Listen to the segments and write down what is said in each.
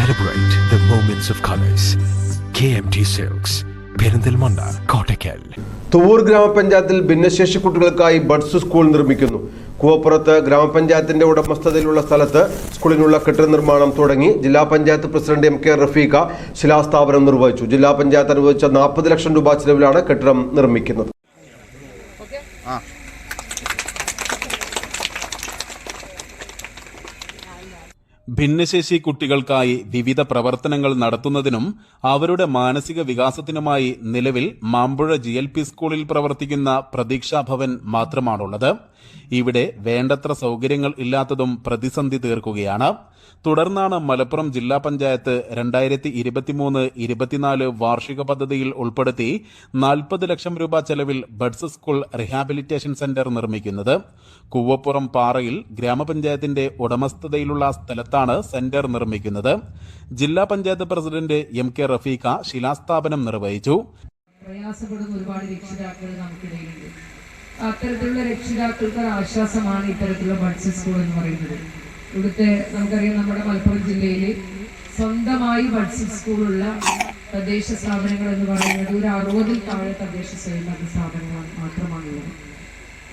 Celebrate the moments of colors. KMT Silks, Perinthalmanna, Kottakkal. Thuvur ഗ്രാമപഞ്ചായത്തിൽ ഭിന്നശേഷി കുട്ടികൾക്കായി ബഡ്സ് സ്കൂൾ നിർമ്മിക്കുന്നു. കൂവപ്പുറത്ത് ഗ്രാമപഞ്ചായത്തിന്റെ ഉടമസ്ഥതയിലുള്ള സ്ഥലത്ത് സ്കൂളിനുള്ള കെട്ടിട നിർമ്മാണം തുടങ്ങി. ജില്ലാ പഞ്ചായത്ത് പ്രസിഡന്റ് MK റഫീഖ ശിലാസ്ഥാപനം നിർവഹിച്ചു. ജില്ലാ പഞ്ചായത്ത് അനുവദിച്ച 40 ലക്ഷം രൂപ ചെലവിലാണ് കെട്ടിടം നിർമ്മിക്കുന്നത്. ഭിന്നശേഷി കുട്ടികൾക്കായി വിവിധ പ്രവർത്തനങ്ങൾ നടത്തുന്നതിനും അവരുടെ മാനസിക വികാസത്തിനുമായി നിലവിൽ മാമ്പുഴ GLP സ്കൂളിൽ പ്രവർത്തിക്കുന്ന പ്രതീക്ഷാ ഭവൻ മാത്രമാണുള്ളത്. ഇവിടെ വേണ്ടത്ര സൗകര്യങ്ങൾ ഇല്ലാത്തതും പ്രതിസന്ധി തീർക്കുകയാണ്. തുടർന്നാണ് മലപ്പുറം ജില്ലാ പഞ്ചായത്ത് 2023-24 വാർഷിക പദ്ധതിയിൽ ഉൾപ്പെടുത്തി 40 ലക്ഷം രൂപ ചെലവിൽ ബഡ്സ് സ്കൂൾ റീഹാബിലിറ്റേഷൻ സെന്റർ നിർമ്മിക്കുന്നത്. കൂവപ്പുറം പാറയിൽ ഗ്രാമപഞ്ചായത്തിന്റെ ഉടമസ്ഥതയിലുള്ള സ്ഥലത്താണ് സെന്റർ നിർമ്മിക്കുന്നത്. ജില്ലാ പഞ്ചായത്ത് പ്രസിഡന്റ് MK റഫീഖ ശിലാസ്ഥാപനം നിർവഹിച്ചു. പ്രയാസപ്പെടുന്ന ഒരുപാട് രക്ഷിതാക്കൾ നമുക്കിടയിലുണ്ട്. അത്തരത്തിലുള്ള രക്ഷിതാക്കൾക്ക് ആശ്വാസമാണ് ഇത്തരത്തിലുള്ള ബഡ്സ് സ്കൂൾ എന്ന് പറയുന്നത്. ഇവിടുത്തെ നമുക്കറിയാം, നമ്മുടെ മലപ്പുറം ജില്ലയിൽ സ്വന്തമായി ബഡ്സ് സ്കൂളുള്ള തദ്ദേശ സ്ഥാപനങ്ങൾ എന്ന് പറയുന്നത് ഒരു 60-ൽ താഴെ തദ്ദേശ സ്വയംഭരണ സ്ഥാപനങ്ങൾ മാത്രമാണുള്ളത്.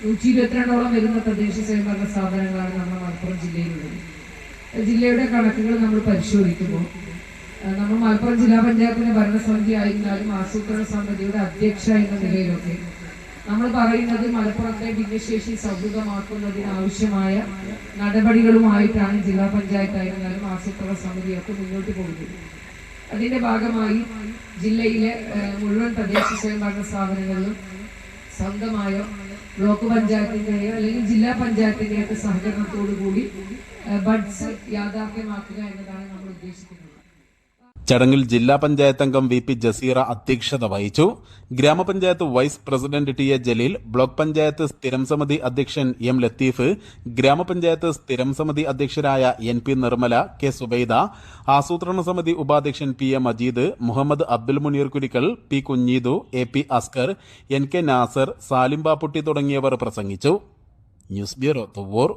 122ഓളം വരുന്ന തദ്ദേശ സ്വയംഭരണ സ്ഥാപനങ്ങളാണ് നമ്മുടെ മലപ്പുറം ജില്ലയിലുള്ളത്. ജില്ലയുടെ കണക്കുകൾ നമ്മൾ പരിശോധിക്കുമ്പോൾ നമ്മൾ മലപ്പുറം ജില്ലാ പഞ്ചായത്തിന്റെ ഭരണസമിതി ആയിരുന്നാലും ആസൂത്രണ സമിതിയുടെ അധ്യക്ഷ എന്ന നിലയിലൊക്കെ നമ്മൾ പറയുന്നത് മലപ്പുറത്തെ ഭിന്നശേഷി സൗഹൃദമാക്കുന്നതിന് ആവശ്യമായ നടപടികളുമായിട്ടാണ് ജില്ലാ പഞ്ചായത്തായിരുന്നാലും ആസൂത്രണ സമിതിയൊക്കെ മുന്നോട്ട് പോകുന്നത്. അതിന്റെ ഭാഗമായി ജില്ലയിലെ മുഴുവൻ തദ്ദേശ സ്വയംഭരണ സ്ഥാപനങ്ങളിലും സ്വന്തമായോ ബ്ലോക്ക് പഞ്ചായത്തിന്റെയോ അല്ലെങ്കിൽ ജില്ലാ പഞ്ചായത്തിന്റെയൊക്കെ സഹകരണത്തോടു കൂടി ബഡ്സ് യാഥാർത്ഥ്യമാക്കുക എന്നതാണ് നമ്മൾ ഉദ്ദേശിക്കുന്നത്. ചടങ്ങിൽ ജില്ലാ പഞ്ചായത്ത് അംഗം VP ജസീറ അധ്യക്ഷത വഹിച്ചു. ഗ്രാമപഞ്ചായത്ത് vice president TA Jaleel, block panchayat സ്ഥിരം സമിതി അധ്യക്ഷൻ M ലത്തീഫ്, ഗ്രാമപഞ്ചായത്ത് സ്ഥിരം സമിതി അധ്യക്ഷരായ NP നിർമ്മല, K സുബൈദ, ആസൂത്രണ സമിതി ഉപാധ്യക്ഷൻ PA Majeed, Muhammad Abdul Muneer Kurikkal, P Kunheedu, AP Askar, NK Nasar, Salim Bapputty തുടങ്ങിയവർ പ്രസംഗിച്ചു. News bureau Thuvur.